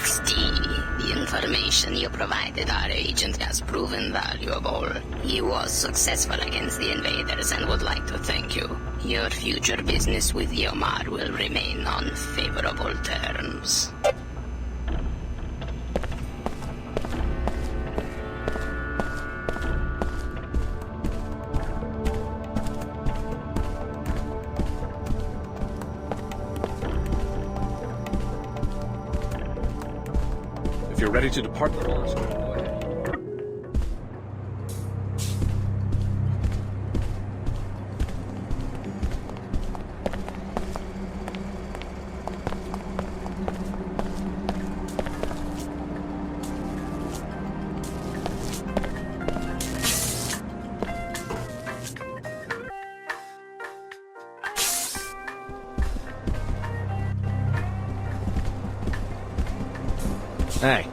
XD. The information you provided our agent has proven valuable. He was successful against the invaders and would like to thank you. Your future business with Yomar will remain on favorable terms. If you're ready to depart, go ahead. Hey.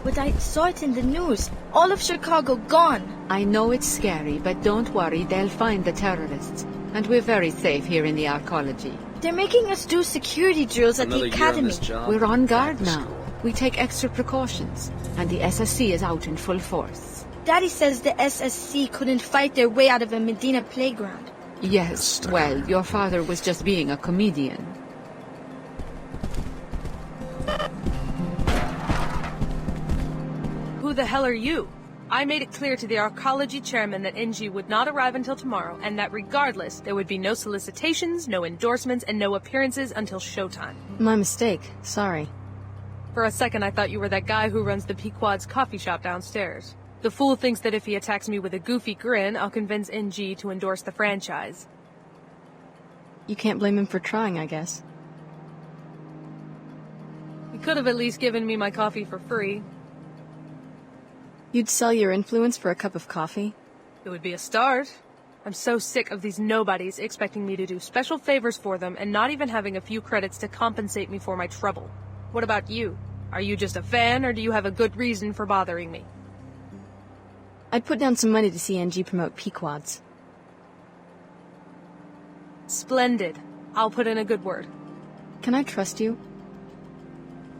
But I saw it in the news. All of Chicago gone. I know it's scary, but don't worry, they'll find the terrorists. And we're very safe here in the Arcology. They're making us do security drills at the academy. We're on guard now. We take extra precautions. And the SSC is out in full force. Daddy says the SSC couldn't fight their way out of a Medina playground. Yes, well, your father was just being a comedian. Who the hell are you? I made it clear to the Arcology chairman that NG would not arrive until tomorrow, and that regardless, there would be no solicitations, no endorsements, and no appearances until showtime. My mistake. Sorry. For a second, I thought you were that guy who runs the Pequod's coffee shop downstairs. The fool thinks that if he attacks me with a goofy grin, I'll convince NG to endorse the franchise. You can't blame him for trying, I guess. He could have at least given me my coffee for free. You'd sell your influence for a cup of coffee? It would be a start. I'm so sick of these nobodies expecting me to do special favors for them and not even having a few credits to compensate me for my trouble. What about you? Are you just a fan, or do you have a good reason for bothering me? I'd put down some money to see NG promote Pequods. Splendid. I'll put in a good word. Can I trust you?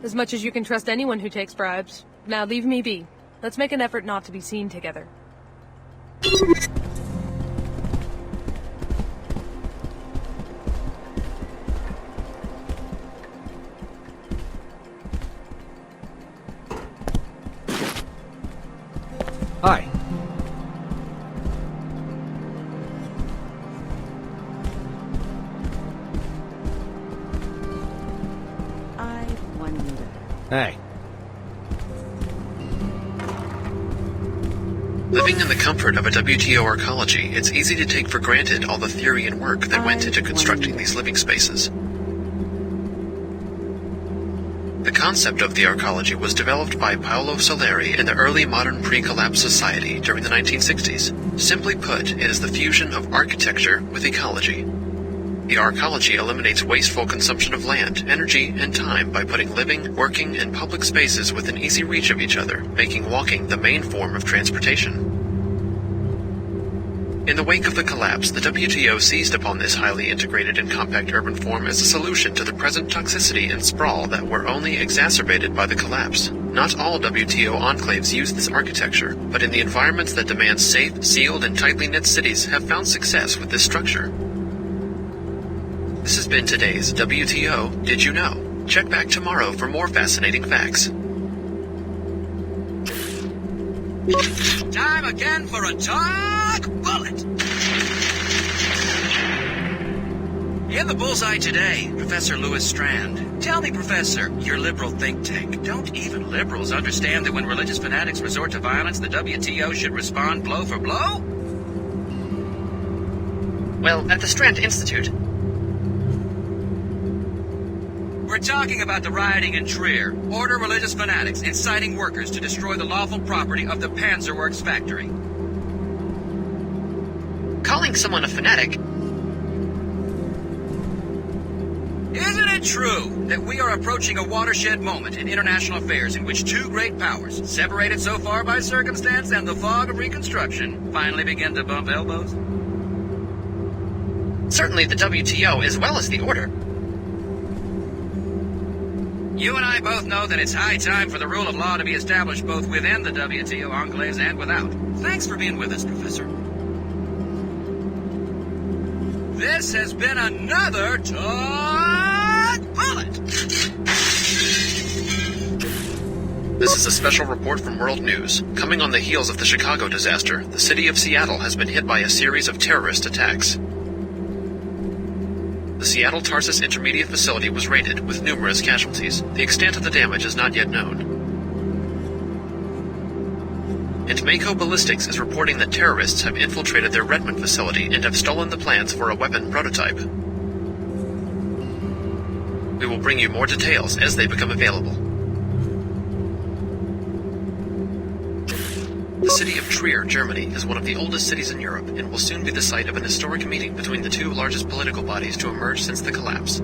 As much as you can trust anyone who takes bribes. Now leave me be. Let's make an effort not to be seen together. Hi. I wonder... Hey. Living in the comfort of a WTO arcology, it's easy to take for granted all the theory and work that went into constructing these living spaces. The concept of the arcology was developed by Paolo Soleri in the early modern pre-collapse society during the 1960s. Simply put, it is the fusion of architecture with ecology. The arcology eliminates wasteful consumption of land, energy, and time by putting living, working, and public spaces within easy reach of each other, making walking the main form of transportation. In the wake of the collapse, the WTO seized upon this highly integrated and compact urban form as a solution to the present toxicity and sprawl that were only exacerbated by the collapse. Not all WTO enclaves use this architecture, but in the environments that demand safe, sealed, and tightly knit cities have found success with this structure. This has been today's WTO Did You Know? Check back tomorrow for more fascinating facts. Time again for a talk bullet! In the bullseye today, Professor Lewis Strand. Tell me, Professor, your liberal think tank, don't even liberals understand that when religious fanatics resort to violence, the WTO should respond blow for blow? Well, at the Strand Institute... We're talking about the rioting in Trier. Order religious fanatics inciting workers to destroy the lawful property of the Panzerworks factory. Calling someone a fanatic... Isn't it true that we are approaching a watershed moment in international affairs in which two great powers, separated so far by circumstance and the fog of Reconstruction, finally begin to bump elbows? Certainly the WTO as well as the Order. You and I both know that it's high time for the rule of law to be established both within the WTO enclaves and without. Thanks for being with us, Professor. This has been another Todd Bullet! This is a special report from World News. Coming on the heels of the Chicago disaster, the city of Seattle has been hit by a series of terrorist attacks. The Seattle Tarsus Intermediate Facility was raided, with numerous casualties. The extent of the damage is not yet known. And Mako Ballistics is reporting that terrorists have infiltrated their Redmond facility and have stolen the plans for a weapon prototype. We will bring you more details as they become available. The city of Trier, Germany, is one of the oldest cities in Europe and will soon be the site of an historic meeting between the two largest political bodies to emerge since the collapse.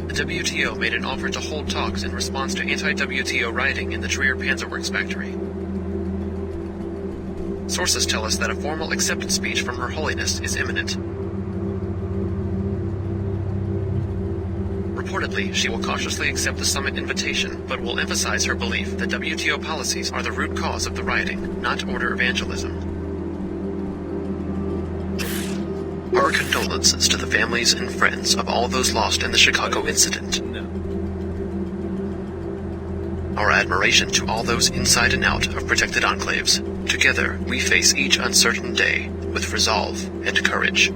The WTO made an offer to hold talks in response to anti-WTO rioting in the Trier Panzerworks factory. Sources tell us that a formal acceptance speech from Her Holiness is imminent. Reportedly, she will cautiously accept the summit invitation, but will emphasize her belief that WTO policies are the root cause of the rioting, not order evangelism. Our condolences to the families and friends of all those lost in the Chicago incident. Our admiration to all those inside and out of protected enclaves. Together, we face each uncertain day with resolve and courage.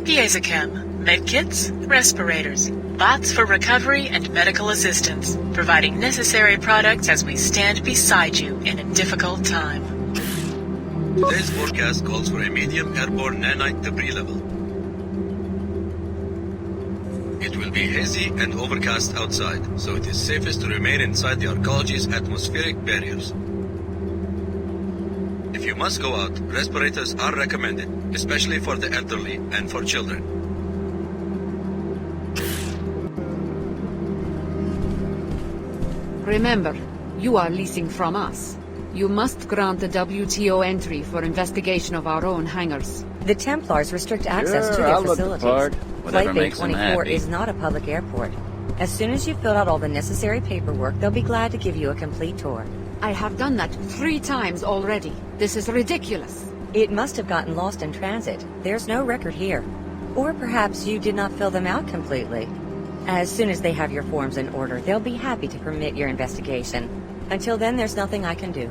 Piezochem. Medkits, respirators, bots for recovery and medical assistance, providing necessary products as we stand beside you in a difficult time. Today's forecast calls for a medium airborne nanite debris level. It will be hazy and overcast outside, so it is safest to remain inside the Arcology's atmospheric barriers. If you must go out, respirators are recommended, especially for the elderly and for children. Remember, you are leasing from us. You must grant the WTO entry for investigation of our own hangars. The Templars restrict access to their facilities. Flight Bay 24 is not a public airport. As soon as you've filled out all the necessary paperwork, they'll be glad to give you a complete tour. I have done that 3 times already. This is ridiculous. It must have gotten lost in transit. There's no record here. Or perhaps you did not fill them out completely. As soon as they have your forms in order, they'll be happy to permit your investigation. Until then, there's nothing I can do.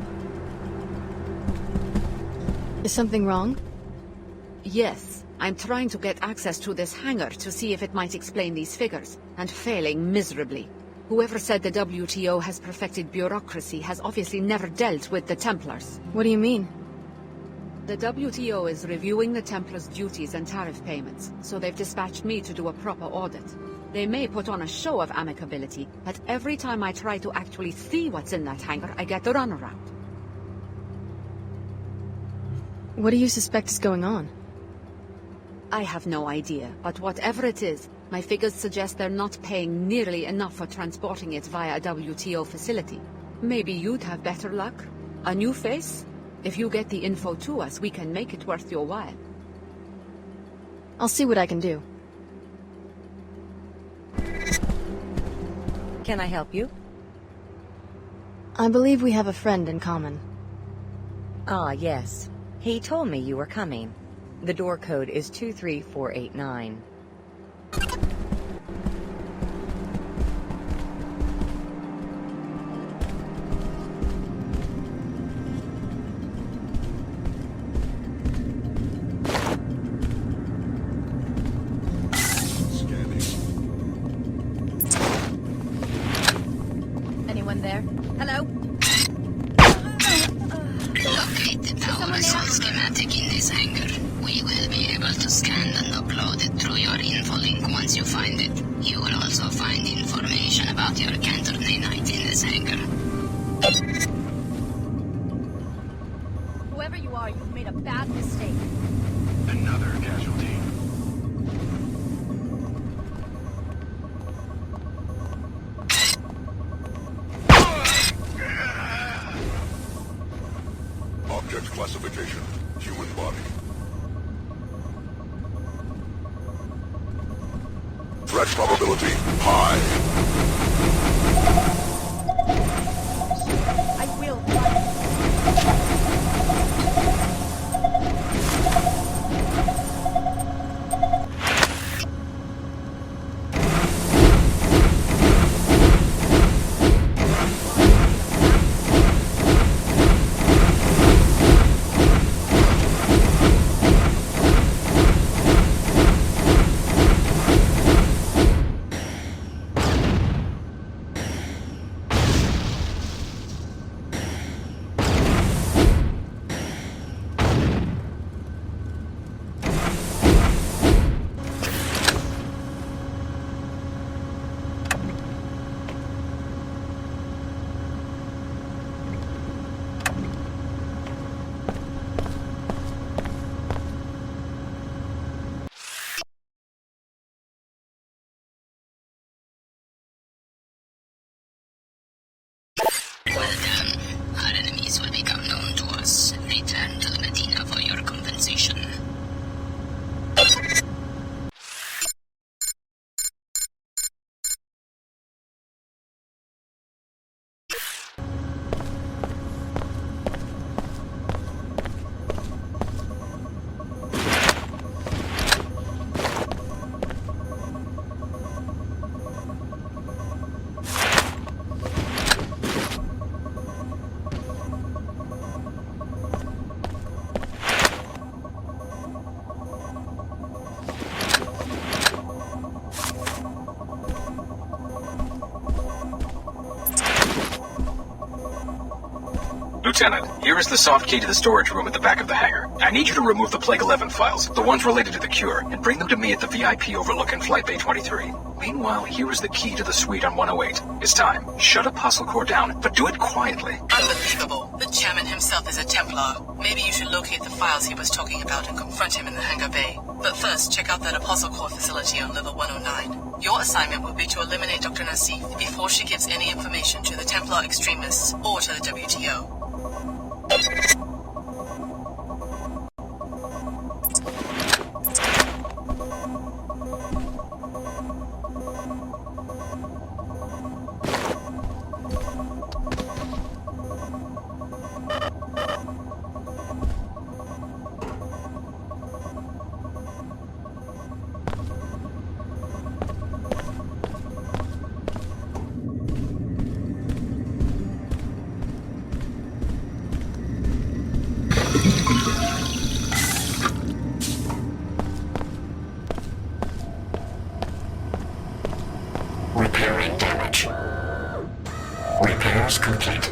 Is something wrong? Yes. I'm trying to get access to this hangar to see if it might explain these figures, and failing miserably. Whoever said the WTO has perfected bureaucracy has obviously never dealt with the Templars. What do you mean? The WTO is reviewing the Templars' duties and tariff payments, so they've dispatched me to do a proper audit. They may put on a show of amicability, but every time I try to actually see what's in that hangar, I get the runaround. What do you suspect is going on? I have no idea, but whatever it is, my figures suggest they're not paying nearly enough for transporting it via a WTO facility. Maybe you'd have better luck? A new face? If you get the info to us, we can make it worth your while. I'll see what I can do. Can I help you? I believe we have a friend in common. Ah, yes. He told me you were coming. The door code is 23489. Anyone there? Hello? Locate the power assault schematic in this hangar. We will be able to scan and upload it through your info link once you find it. You will also find information about your Cantor nanite in this hangar. Whoever you are, you've made a bad mistake. Another casualty. Object classification, human body. Threat probability high. I will. Well done. Our enemies will become known to us. Return to the Medina for your compensation. Lieutenant, here is the soft key to the storage room at the back of the hangar. I need you to remove the Plague 11 files, the ones related to the cure, and bring them to me at the VIP overlooking Flight Bay 23. Meanwhile, here is the key to the suite on 108. It's time. Shut Apostle Core down, but do it quietly. Unbelievable. The chairman himself is a Templar. Maybe you should locate the files he was talking about and confront him in the hangar bay. But first, check out that Apostle Core facility on level 109. Your assignment will be to eliminate Dr. Nasif before she gives any information to the Templar extremists or to the WTO. Repairing damage. Repairs complete.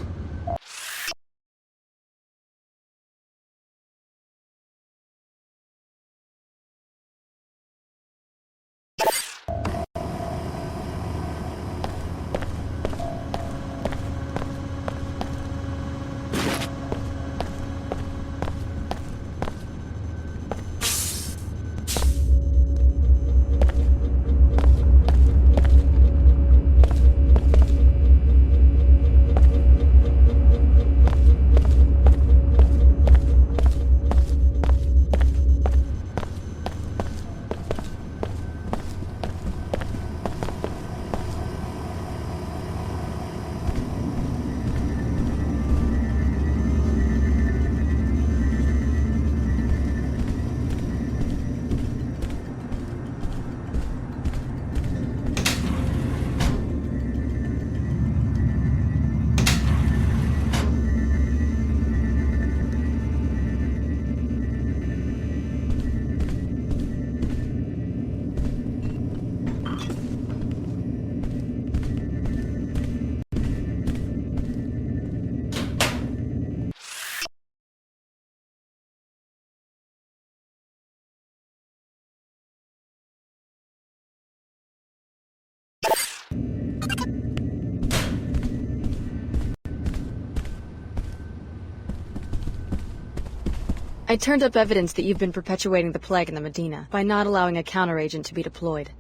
I turned up evidence that you've been perpetuating the plague in the Medina by not allowing a counteragent to be deployed.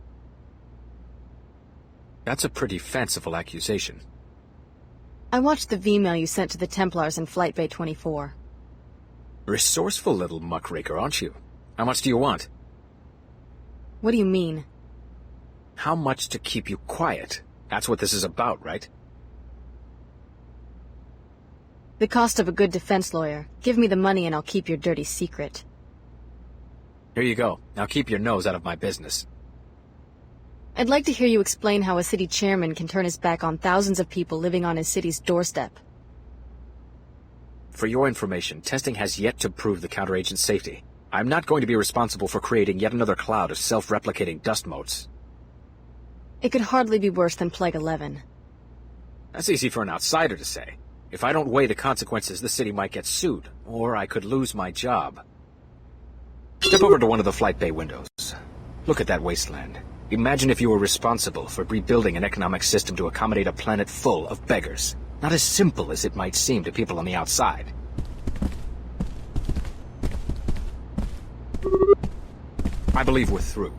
That's a pretty fanciful accusation. I watched the V-mail you sent to the Templars in Flight Bay 24. Resourceful little muckraker, aren't you? How much do you want? What do you mean? How much to keep you quiet? That's what this is about, right? The cost of a good defense lawyer. Give me the money and I'll keep your dirty secret. Here you go. Now keep your nose out of my business. I'd like to hear you explain how a city chairman can turn his back on thousands of people living on his city's doorstep. For your information, testing has yet to prove the counteragent's safety. I'm not going to be responsible for creating yet another cloud of self-replicating dust motes. It could hardly be worse than Plague 11. That's easy for an outsider to say. If I don't weigh the consequences, the city might get sued, or I could lose my job. Step over to one of the flight bay windows. Look at that wasteland. Imagine if you were responsible for rebuilding an economic system to accommodate a planet full of beggars. Not as simple as it might seem to people on the outside. I believe we're through.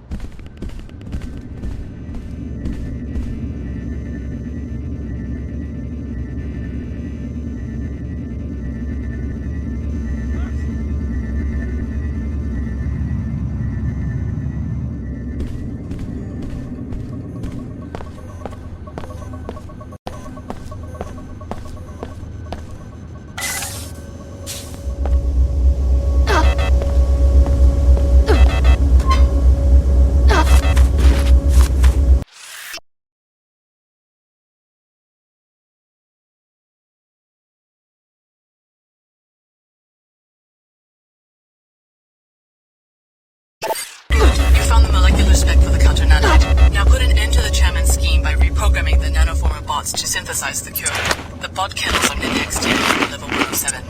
Found the molecular spec for the counter nanite. Now put an end to the chairman's scheme by reprogramming the nanoformer bots to synthesize the cure. The bot kennels are indexed here at level 107.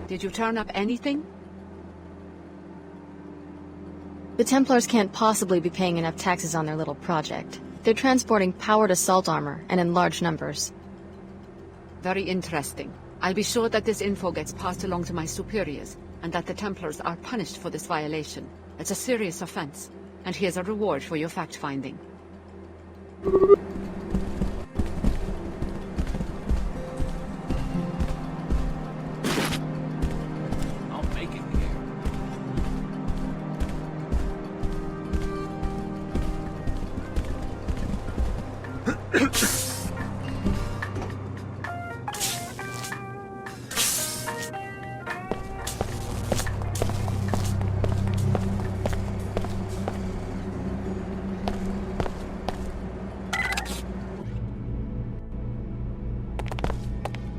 Did you turn up anything? The Templars can't possibly be paying enough taxes on their little project. They're transporting powered assault armor, and in large numbers. Very interesting. I'll be sure that this info gets passed along to my superiors, and that the Templars are punished for this violation. It's a serious offense, and here's a reward for your fact-finding.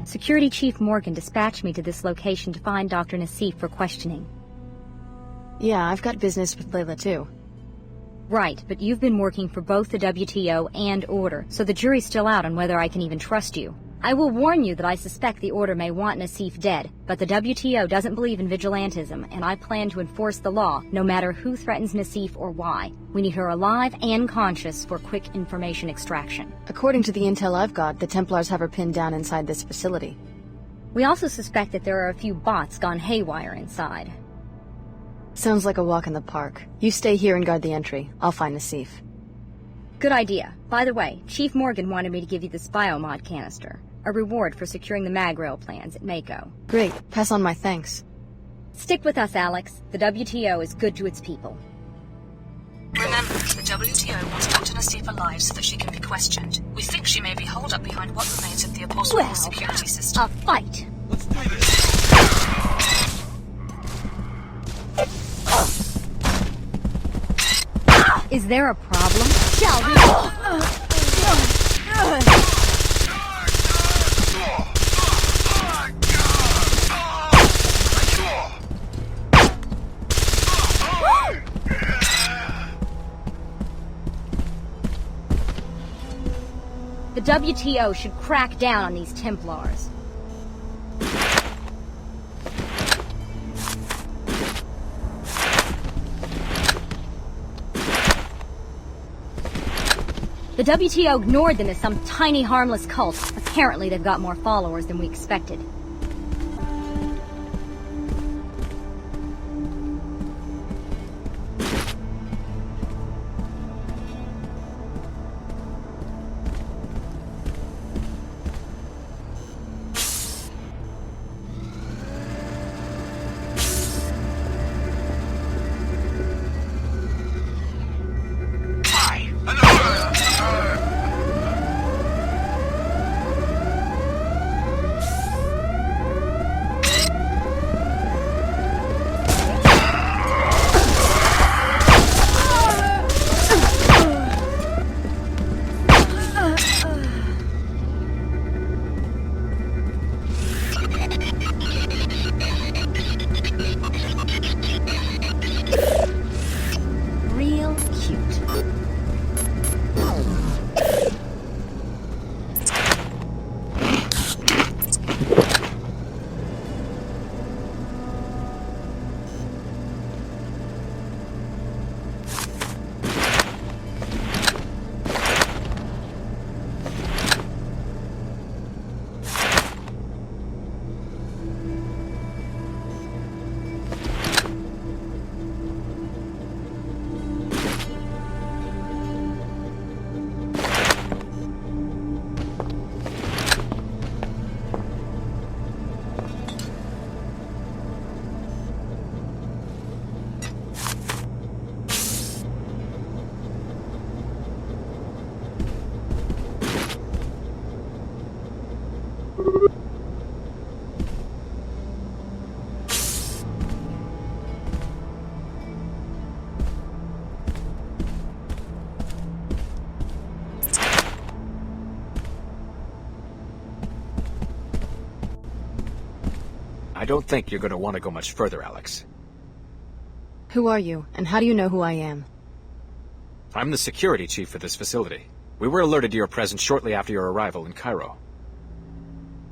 Security Chief Morgan dispatched me to this location to find Dr. Nasif for questioning. Yeah, I've got business with Layla too. Right, but you've been working for both the WTO and Order, so the jury's still out on whether I can even trust you. I will warn you that I suspect the Order may want Nasif dead, but the WTO doesn't believe in vigilantism, and I plan to enforce the law, no matter who threatens Nasif or why. We need her alive and conscious for quick information extraction. According to the intel I've got, the Templars have her pinned down inside this facility. We also suspect that there are a few bots gone haywire inside. Sounds like a walk in the park. You stay here and guard the entry. I'll find Nasif. Good idea. By the way, Chief Morgan wanted me to give you this biomod canister. A reward for securing the mag rail plans at Mako. Great. Pass on my thanks. Stick with us, Alex. The WTO is good to its people. Remember, the WTO wants Dr. Nasif alive so that she can be questioned. We think she may be holed up behind what remains of the Apostle security system. A fight! Let's do this! Is there a problem? Shall we? The WTO should crack down on these Templars. The WTO ignored them as some tiny harmless cult. Apparently they've got more followers than we expected. don't think you're going to want to go much further, Alex. Who are you, and how do you know who I am? I'm the security chief for this facility. We were alerted to your presence shortly after your arrival in Cairo.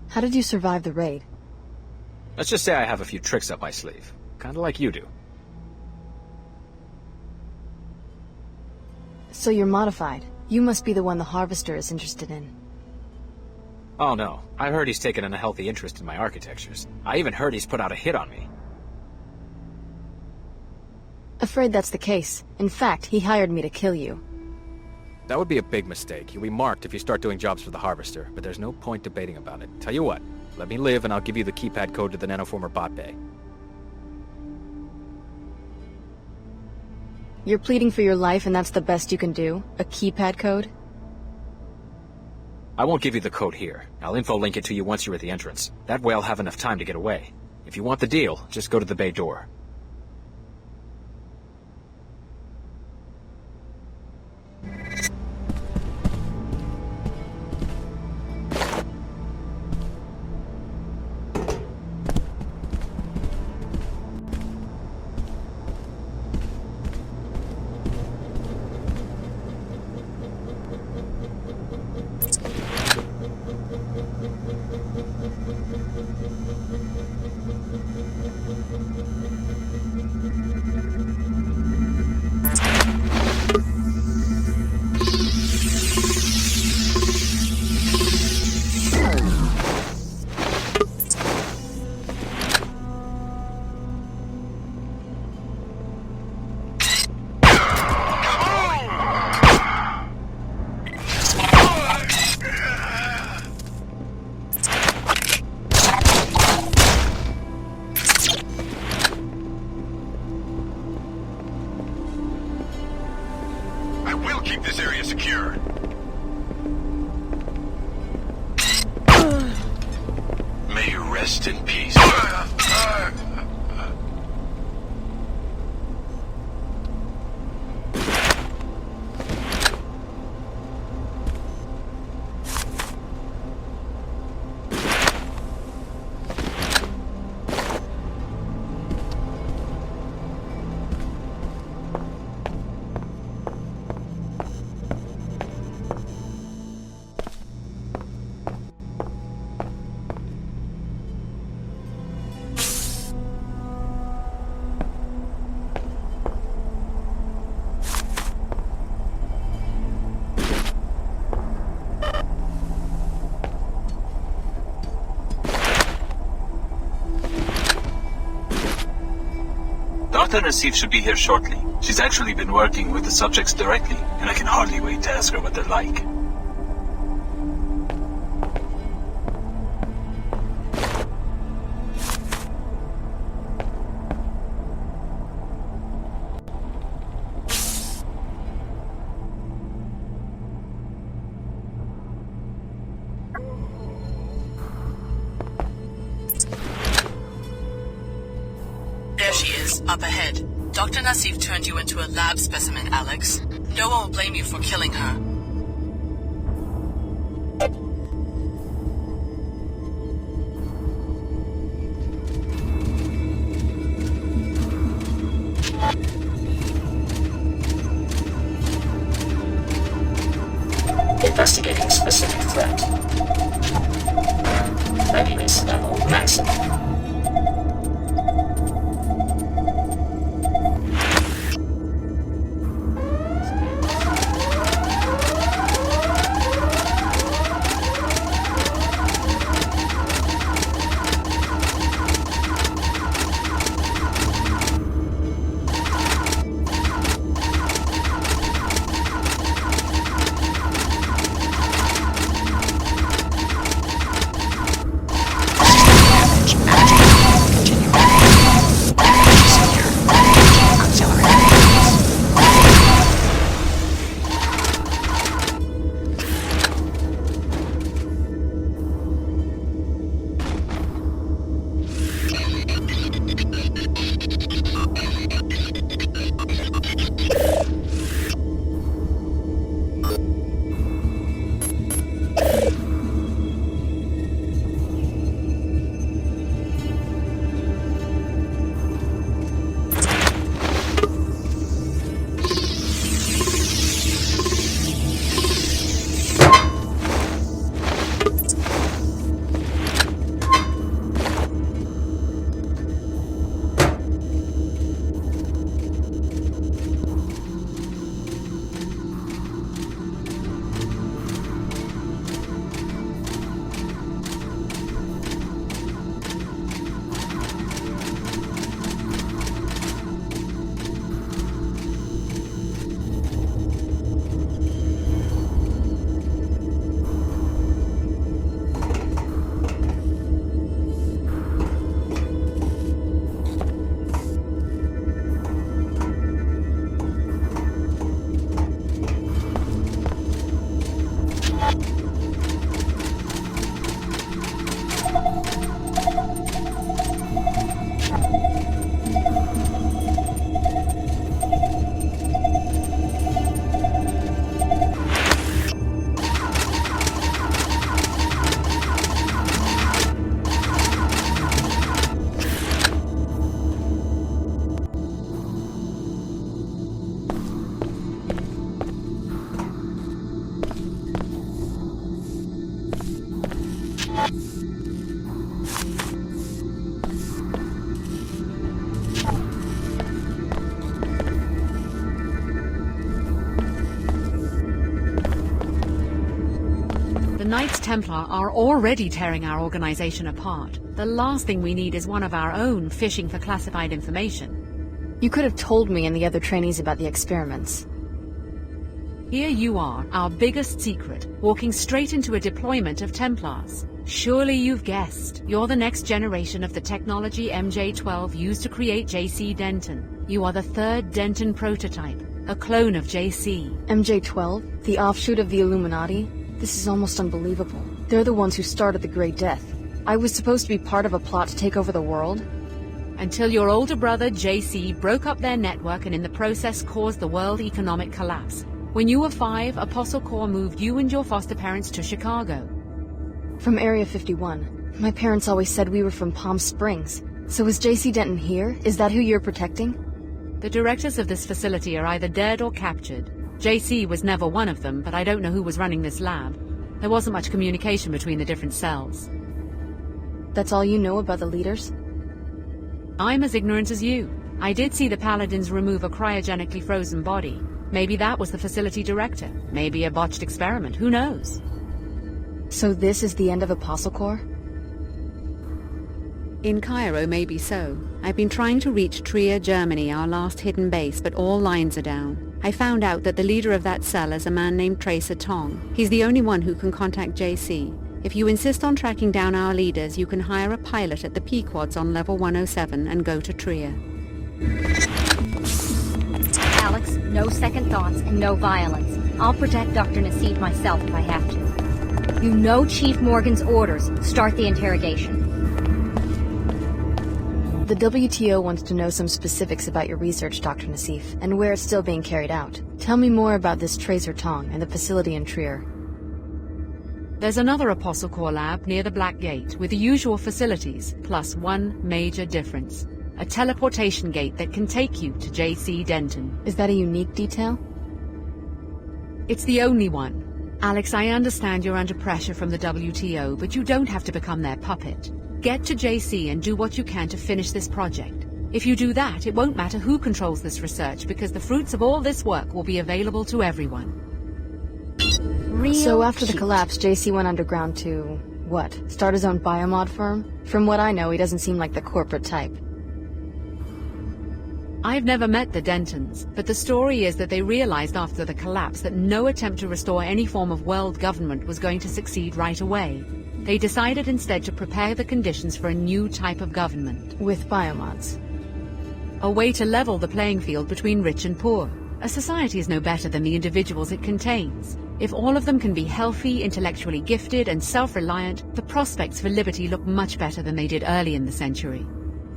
How did you survive the raid? Let's just say I have a few tricks up my sleeve. Kinda like you do. So you're modified. You must be the one the Harvester is interested in. Oh no, I heard he's taken a healthy interest in my architectures. I even heard he's put out a hit on me. Afraid that's the case. In fact, he hired me to kill you. That would be a big mistake. You'll be marked if you start doing jobs for the Harvester, but there's no point debating about it. Tell you what, let me live and I'll give you the keypad code to the nanoformer bot bay. You're pleading for your life and that's the best you can do? A keypad code? I won't give you the code here. I'll info-link it to you once you're at the entrance. That way I'll have enough time to get away. If you want the deal, just go to the bay door. Dr. Nasif should be here shortly. She's actually been working with the subjects directly, and I can hardly wait to ask her what they're like. There she is, up ahead. Dr. Nasif turned you into a lab specimen, Alex. No one will blame you for killing her. Investigating specific threat. Readiness level maximum. Knights Templar are already tearing our organization apart. The last thing we need is one of our own fishing for classified information. You could have told me and the other trainees about the experiments. Here you are, our biggest secret, walking straight into a deployment of Templars. Surely you've guessed. You're the next generation of the technology MJ-12 used to create JC Denton. You are the third Denton prototype, a clone of JC. MJ-12? The offshoot of the Illuminati? This is almost unbelievable. They're the ones who started the Great Death. I was supposed to be part of a plot to take over the world? Until your older brother, JC, broke up their network and in the process caused the world economic collapse. When you were 5, Apostle Corps moved you and your foster parents to Chicago. From Area 51. My parents always said we were from Palm Springs. So is JC Denton here? Is that who you're protecting? The directors of this facility are either dead or captured. JC was never one of them, but I don't know who was running this lab. There wasn't much communication between the different cells. That's all you know about the leaders? I'm as ignorant as you. I did see the Paladins remove a cryogenically frozen body. Maybe that was the facility director. Maybe a botched experiment. Who knows? So this is the end of Apostle Corps? In Cairo, maybe so. I've been trying to reach Trier, Germany, our last hidden base, but all lines are down. I found out that the leader of that cell is a man named Tracer Tong. He's the only one who can contact JC. If you insist on tracking down our leaders, you can hire a pilot at the Pequods on level 107 and go to Trier. Alex, no second thoughts and no violence. I'll protect Dr. Nasif myself if I have to. You know Chief Morgan's orders. Start the interrogation. The WTO wants to know some specifics about your research, Dr. Nasif, and where it's still being carried out. Tell me more about this Tracer Tong and the facility in Trier. There's another Apostle Corps lab near the Black Gate with the usual facilities, plus one major difference. A teleportation gate that can take you to JC Denton. Is that a unique detail? It's the only one. Alex, I understand you're under pressure from the WTO, but you don't have to become their puppet. Get to JC and do what you can to finish this project. If you do that, it won't matter who controls this research, because the fruits of all this work will be available to everyone. So after the collapse, JC went underground to, what, start his own biomod firm? From what I know, he doesn't seem like the corporate type. I've never met the Dentons, but the story is that they realized after the collapse that no attempt to restore any form of world government was going to succeed right away. They decided instead to prepare the conditions for a new type of government. With biomods. A way to level the playing field between rich and poor. A society is no better than the individuals it contains. If all of them can be healthy, intellectually gifted, and self-reliant, the prospects for liberty look much better than they did early in the century.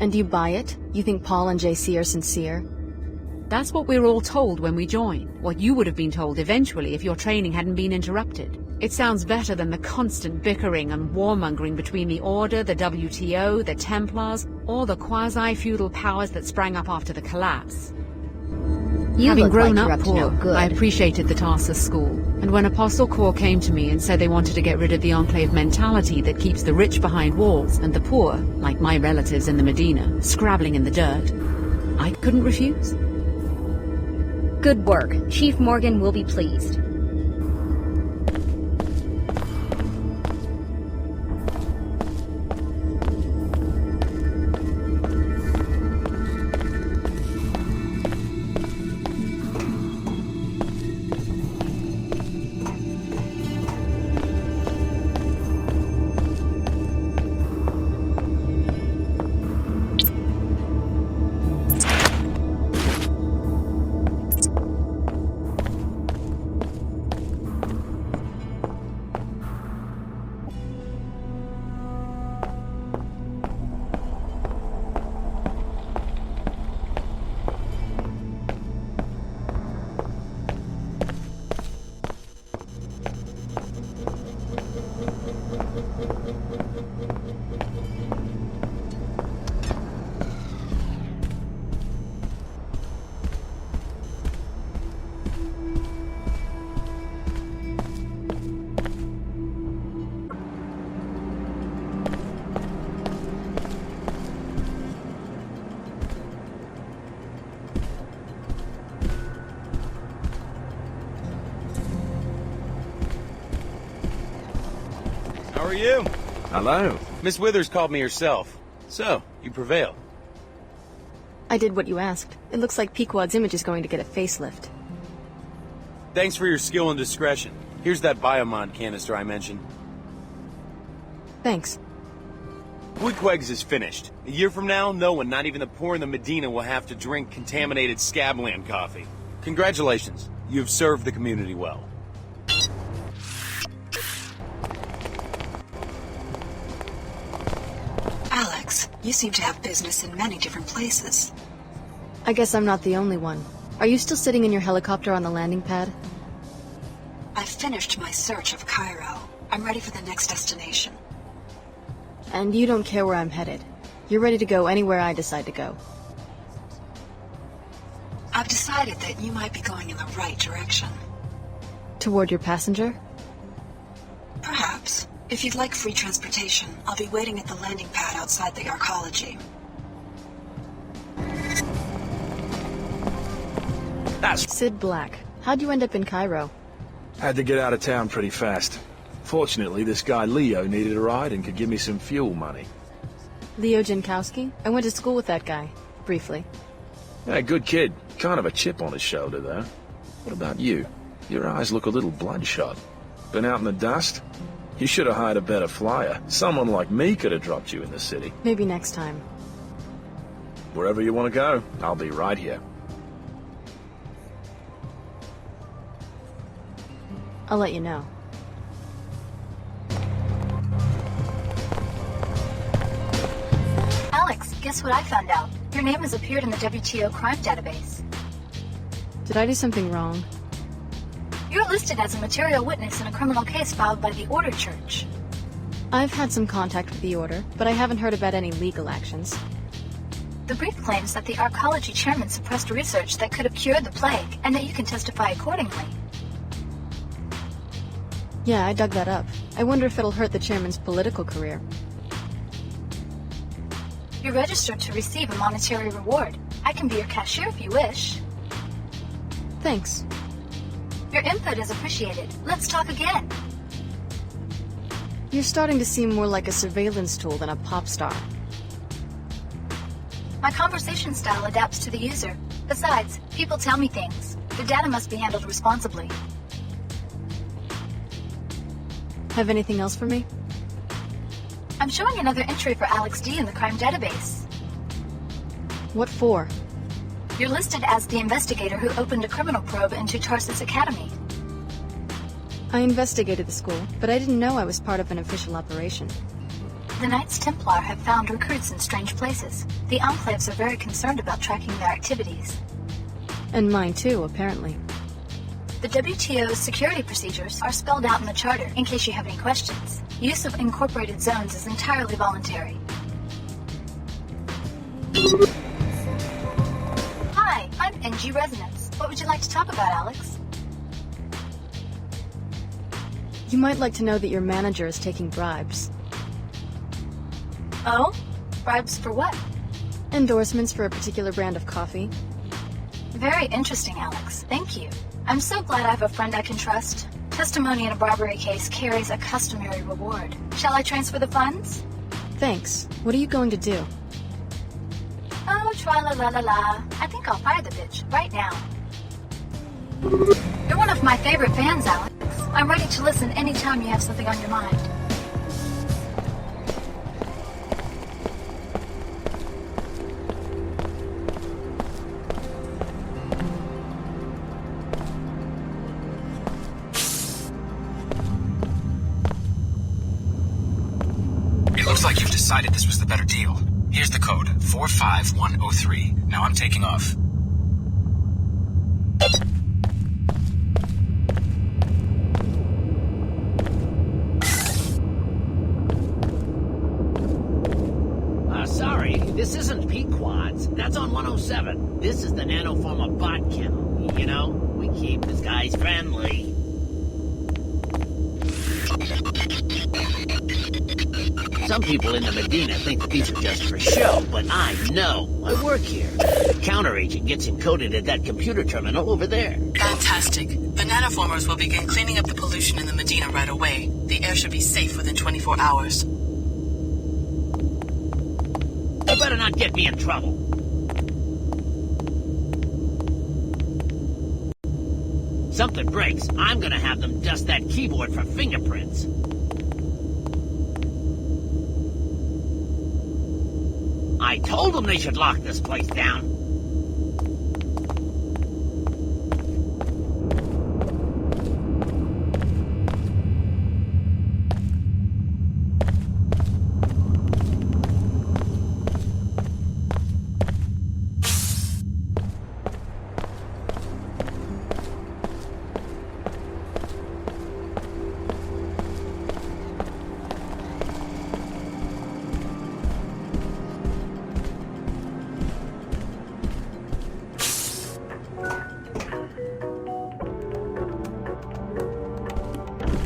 And you buy it? You think Paul and JC are sincere? That's what we're all told when we join. What you would have been told eventually if your training hadn't been interrupted. It sounds better than the constant bickering and warmongering between the Order, the WTO, the Templars, or the quasi-feudal powers that sprang up after the collapse. Having grown up poor, I appreciated the Tarsus school, and when Apostle Corps came to me and said they wanted to get rid of the Enclave mentality that keeps the rich behind walls and the poor, like my relatives in the Medina, scrabbling in the dirt, I couldn't refuse. Good work. Chief Morgan will be pleased. are you? Hello. Miss Withers called me herself. So, you prevailed. I did what you asked. It looks like Pequod's image is going to get a facelift. Thanks for your skill and discretion. Here's that biomod canister I mentioned. Thanks. Woodquegs is finished. A year from now, no one, not even the poor in the Medina, will have to drink contaminated Scabland coffee. Congratulations. You have served the community well. Alex, you seem to have business in many different places. I guess I'm not the only one. Are you still sitting in your helicopter on the landing pad? I've finished my search of Cairo. I'm ready for the next destination. And you don't care where I'm headed. You're ready to go anywhere I decide to go. I've decided that you might be going in the right direction. Toward your passenger? Perhaps. If you'd like free transportation, I'll be waiting at the landing pad outside the Arcology. That's Sid Black. How'd you end up in Cairo? Had to get out of town pretty fast. Fortunately, this guy Leo needed a ride and could give me some fuel money. Leo Jankowski? I went to school with that guy. Briefly. Yeah, good kid. Kind of a chip on his shoulder, though. What about you? Your eyes look a little bloodshot. Been out in the dust? You should have hired a better flyer. Someone like me could have dropped you in the city. Maybe next time. Wherever you want to go, I'll be right here. I'll let you know. Alex, guess what I found out? Your name has appeared in the WTO crime database. Did I do something wrong? You're listed as a material witness in a criminal case filed by the Order Church. I've had some contact with the Order, but I haven't heard about any legal actions. The brief claims that the Arcology chairman suppressed research that could have cured the plague, and that you can testify accordingly. Yeah, I dug that up. I wonder if it'll hurt the chairman's political career. You're registered to receive a monetary reward. I can be your cashier if you wish. Thanks. Your input is appreciated. Let's talk again. You're starting to seem more like a surveillance tool than a pop star. My conversation style adapts to the user. Besides, people tell me things. The data must be handled responsibly. Have anything else for me? I'm showing another entry for Alex D in the crime database. What for? You're listed as the investigator who opened a criminal probe into Tarsus Academy. I investigated the school, but I didn't know I was part of an official operation. The Knights Templar have found recruits in strange places. The Enclaves are very concerned about tracking their activities. And mine too, apparently. The WTO's security procedures are spelled out in the charter, in case you have any questions. Use of incorporated zones is entirely voluntary. Hi, I'm NG Resonance. What would you like to talk about, Alex? You might like to know that your manager is taking bribes. Oh? Bribes for what? Endorsements for a particular brand of coffee. Very interesting, Alex. Thank you. I'm so glad I have a friend I can trust. Testimony in a bribery case carries a customary reward. Shall I transfer the funds? Thanks. What are you going to do? Oh, tra-la-la-la-la. I think I'll fire the bitch right now. You're one of my favorite fans, Alex. I'm ready to listen anytime you have something on your mind. Looks like you've decided this was the better deal. Here's the code, 45103. Now I'm taking off. Sorry, this isn't Pequod's. That's on 107. This is the nanoform bot kennel. You know, we keep the guys friendly. Some people in the Medina think that these are just for show, but I know. I work here. The counter agent gets encoded at that computer terminal over there. Fantastic. The nanoformers will begin cleaning up the pollution in the Medina right away. The air should be safe within 24 hours. You better not get me in trouble. Something breaks, I'm gonna have them dust that keyboard for fingerprints. I told them they should lock this place down.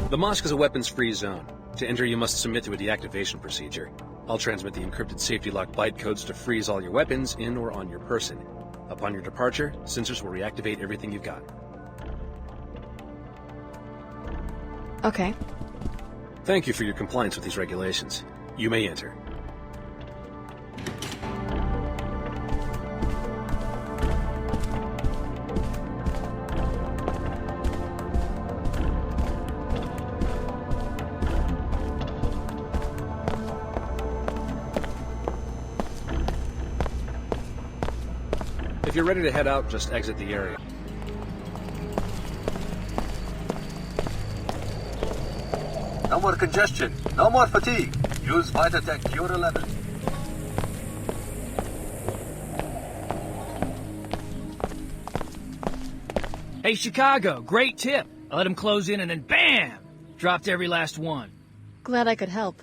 The mosque is a weapons-free zone. To enter, you must submit to a deactivation procedure. I'll transmit the encrypted safety lock byte codes to freeze all your weapons in or on your person. Upon your departure, sensors will reactivate everything you've got. Okay. Thank you for your compliance with these regulations. You may enter. If you're ready to head out, just exit the area. No more congestion. No more fatigue. Use Vitatech Cure 11. Hey, Chicago, great tip. I let him close in and then BAM! Dropped every last one. Glad I could help.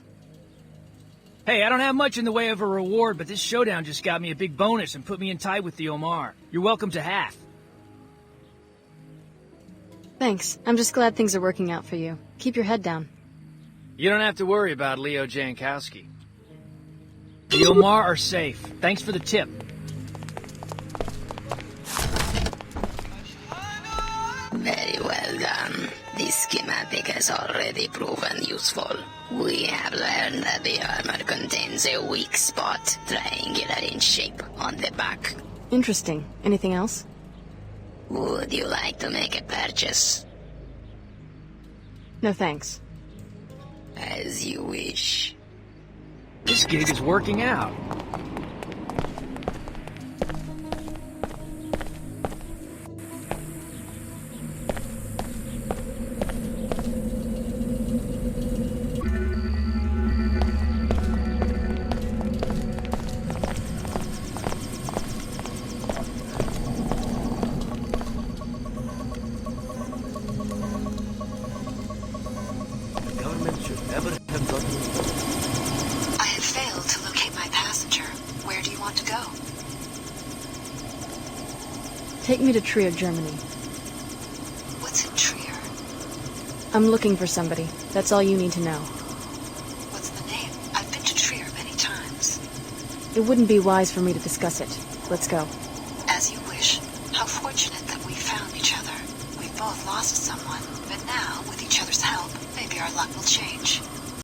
Hey, I don't have much in the way of a reward, but this showdown just got me a big bonus and put me in tight with the Omar. You're welcome to half. Thanks. I'm just glad things are working out for you. Keep your head down. You don't have to worry about Leo Jankowski. The Omar are safe. Thanks for the tip. Very well done. This schematic has already proven useful. We have learned that the armor contains a weak spot, triangular in shape, on the back. Interesting. Anything else? Would you like to make a purchase? No thanks. As you wish. This gig is working out. Take me to Trier, Germany. What's in Trier? I'm looking for somebody. That's all you need to know. What's the name? I've been to Trier many times. It wouldn't be wise for me to discuss it. Let's go. As you wish. How fortunate that we found each other. We've both lost someone, but now, with each other's help, maybe our luck will change.